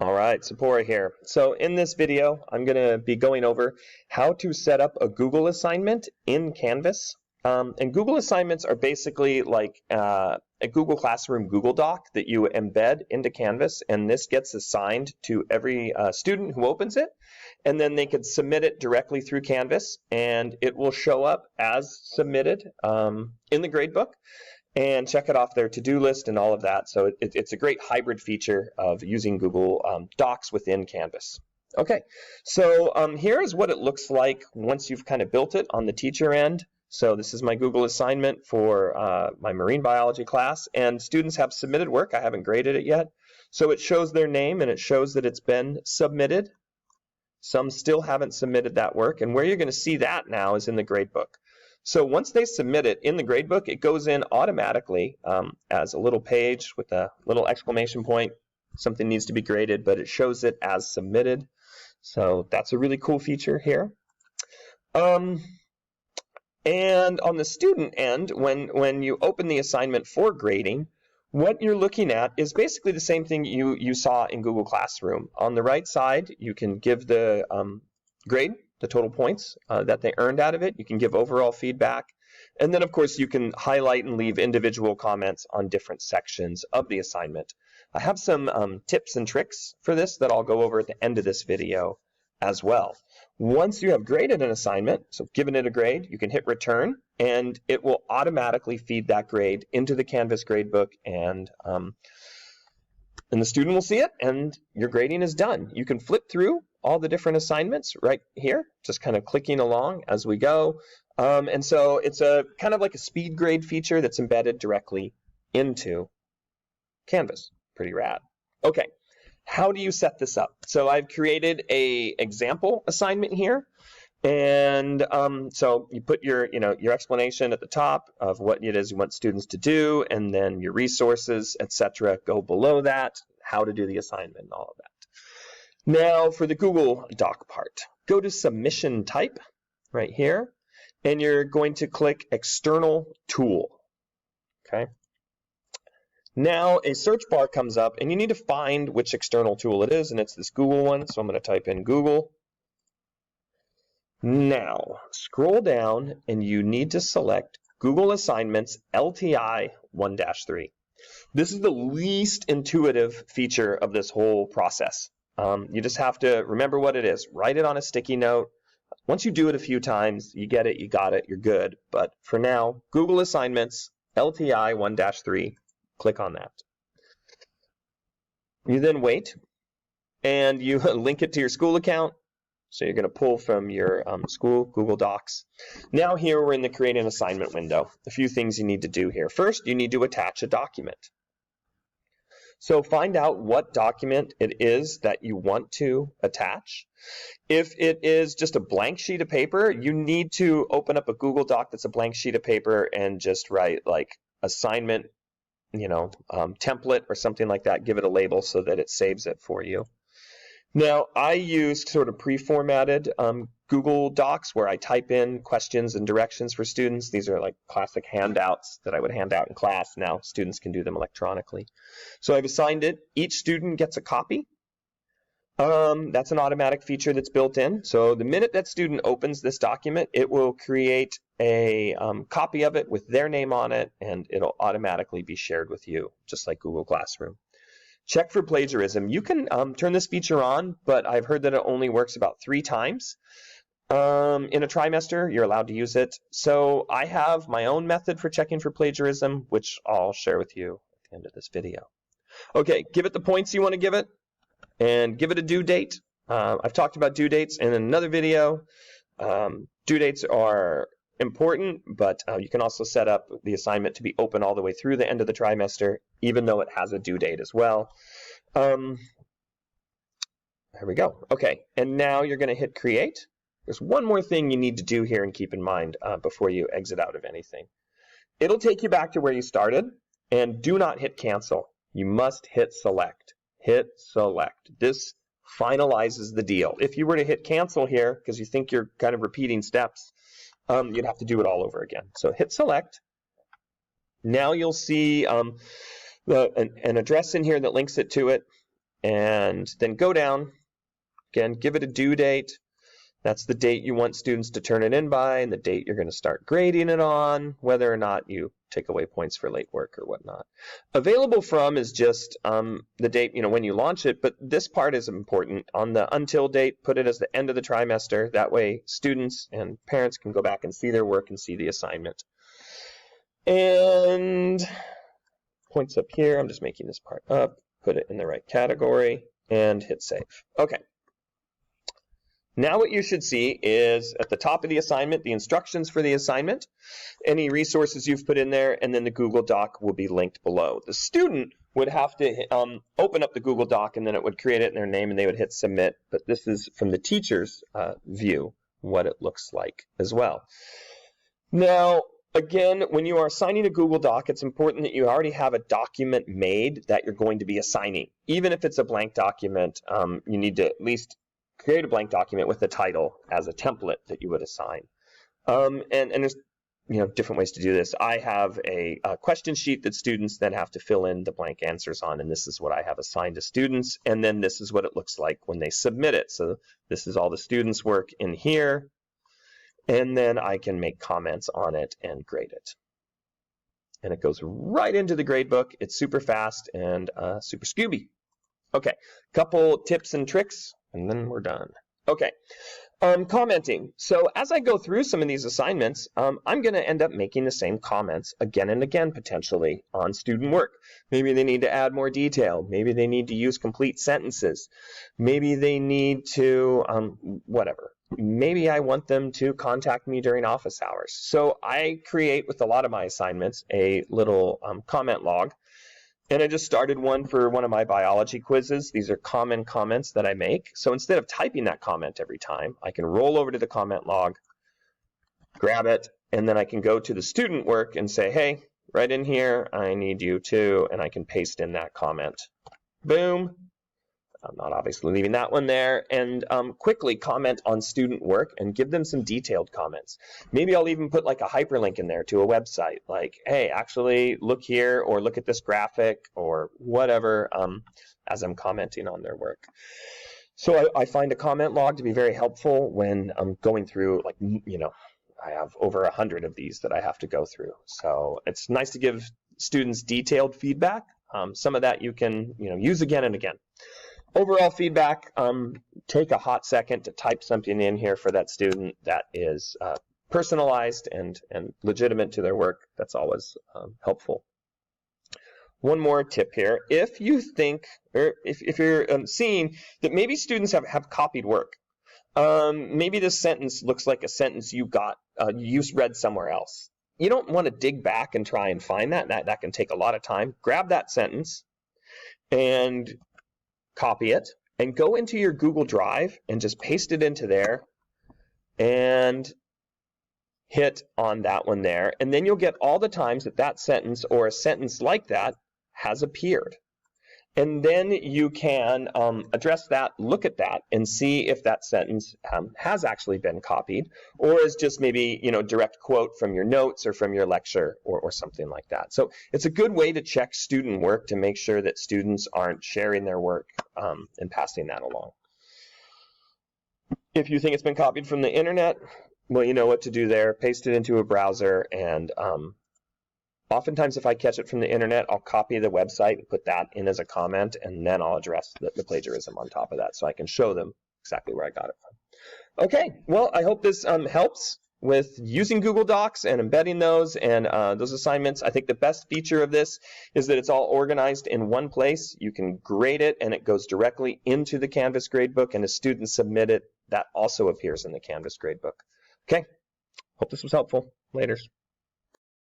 All right, Sephora here. So in this video, I'm going to be going over how to set up a Google assignment in Canvas. And Google assignments are basically like a Google Classroom Google Doc that you embed into Canvas, and this gets assigned to every student who opens it, and then they can submit it directly through Canvas, and it will show up as submitted in the gradebook. And check it off their to-do list and all of that. So it's a great hybrid feature of using Google Docs within Canvas. Okay, so here's what it looks like once you've kind of built it on the teacher end. So this is my Google assignment for my marine biology class, and students have submitted work. I haven't graded it yet. So it shows their name and it shows that it's been submitted. Some still haven't submitted that work, and where you're going to see that now is in the gradebook. So once they submit it in the gradebook, it goes in automatically as a little page with a little exclamation point. Something needs to be graded, but it shows it as submitted. So that's a really cool feature here. And on the student end, when you open the assignment for grading, what you're looking at is basically the same thing you saw in Google Classroom. On the right side, you can give the grade, the total points that they earned out of it. You can give overall feedback. And then, of course, you can highlight and leave individual comments on different sections of the assignment. I have some tips and tricks for this that I'll go over at the end of this video as well. Once you have graded an assignment, so given it a grade, you can hit return, and it will automatically feed that grade into the Canvas gradebook, and the student will see it, and your grading is done. You can flip through all the different assignments right here, just kind of clicking along as we go. And so it's a kind of like a speed grade feature that's embedded directly into Canvas. Pretty rad. Okay, how do you set this up? So I've created a example assignment here. And so you put your explanation at the top of what it is you want students to do, and then your resources, etc., go below that, how to do the assignment and all of that. Now for the Google Doc part, go to Submission Type right here, and you're going to click External Tool. Okay. Now a search bar comes up, and you need to find which external tool it is, and it's this Google one, so I'm going to type in Google. Now, scroll down, and you need to select Google Assignments LTI 1-3. This is the least intuitive feature of this whole process. You just have to remember what it is. Write it on a sticky note. Once you do it a few times, you get it, you got it, you're good. But for now, Google Assignments LTI 1-3, click on that. You then wait, and you link it to your school account. So you're going to pull from your school Google Docs. Now here we're in the Create an Assignment window. A few things you need to do here. First, you need to attach a document. So find out what document it is that you want to attach. If it is just a blank sheet of paper, you need to open up a Google Doc that's a blank sheet of paper and just write like assignment, template or something like that. Give it a label so that it saves it for you. Now, I use sort of pre-formatted Google Docs where I type in questions and directions for students. These are like classic handouts that I would hand out in class. Now, students can do them electronically. So I've assigned it. Each student gets a copy. That's an automatic feature that's built in. So the minute that student opens this document, it will create a copy of it with their name on it, and it'll automatically be shared with you, just like Google Classroom. Check for plagiarism. You can turn this feature on, but I've heard that it only works about 3 times in a trimester. You're allowed to use it. So I have my own method for checking for plagiarism, which I'll share with you at the end of this video. Okay, give it the points you want to give it, and give it a due date. I've talked about due dates in another video. Due dates are important, but you can also set up the assignment to be open all the way through the end of the trimester, even though it has a due date as well. There we go. Okay, and now you're going to hit Create. There's one more thing you need to do here and keep in mind before you exit out of anything. It'll take you back to where you started, and do not hit Cancel. You must hit Select. Hit Select. This finalizes the deal. If you were to hit Cancel here, because you think you're kind of repeating steps, you'd have to do it all over again. So hit Select. Now you'll see an address in here that links it to it. and then go down. Again, give it a due date. That's the date you want students to turn it in by and the date you're going to start grading it on, whether or not you take away points for late work or whatnot. Available from is just the date, when you launch it, but this part is important. On the until date, put it as the end of the trimester. That way students and parents can go back and see their work and see the assignment. And points up here, I'm just making this part up, put it in the right category, and hit save. Okay. Now what you should see is at the top of the assignment, the instructions for the assignment, any resources you've put in there, and then the Google Doc will be linked below. The student would have to open up the Google Doc, and then it would create it in their name, and they would hit submit. But this is from the teacher's view, what it looks like as well. Now, again, when you are assigning a Google Doc, it's important that you already have a document made that you're going to be assigning. Even if it's a blank document, you need to at least create a blank document with the title as a template that you would assign. And there's different ways to do this. I have a question sheet that students then have to fill in the blank answers on, and this is what I have assigned to students, and then this is what it looks like when they submit it. So this is all the students' work in here, and then I can make comments on it and grade it. And it goes right into the grade book. It's super fast and super Scooby. Okay, couple tips and tricks, and then we're done. Okay, commenting. So as I go through some of these assignments, I'm going to end up making the same comments again and again, potentially, on student work. Maybe they need to add more detail. Maybe they need to use complete sentences. Maybe they need to, whatever. Maybe I want them to contact me during office hours. So I create, with a lot of my assignments, a little comment log. And I just started one for one of my biology quizzes. These are common comments that I make. So instead of typing that comment every time, I can roll over to the comment log, grab it, and then I can go to the student work and say, hey, right in here, I need you to, and I can paste in that comment. Boom. I'm not obviously leaving that one there, and quickly comment on student work and give them some detailed comments. Maybe I'll even put like a hyperlink in there to a website, like, hey, actually look here, or look at this graphic, or whatever, as I'm commenting on their work. So I find a comment log to be very helpful when I'm going through, like, I have over 100 of these that I have to go through. So it's nice to give students detailed feedback. Some of that you can use again and again. Overall feedback, take a hot second to type something in here for that student that is personalized and legitimate to their work. That's always helpful. One more tip here. If you think, or if you're seeing that maybe students have copied work, maybe this sentence looks like a sentence you read somewhere else. You don't want to dig back and try and find that. That can take a lot of time. Grab that sentence and copy it, and go into your Google Drive and just paste it into there and hit on that one there. And then you'll get all the times that sentence or a sentence like that has appeared. And then you can address that, look at that, and see if that sentence has actually been copied, or is just maybe direct quote from your notes or from your lecture or something like that. So it's a good way to check student work to make sure that students aren't sharing their work and passing that along. If you think it's been copied from the internet, well, you know what to do there. Paste it into a browser, and oftentimes, if I catch it from the internet, I'll copy the website and put that in as a comment, and then I'll address the plagiarism on top of that so I can show them exactly where I got it from. Okay, well, I hope this helps with using Google Docs and embedding those and those assignments. I think the best feature of this is that it's all organized in one place. You can grade it, and it goes directly into the Canvas gradebook, and as students submit it, that also appears in the Canvas gradebook. Okay, hope this was helpful. Laters.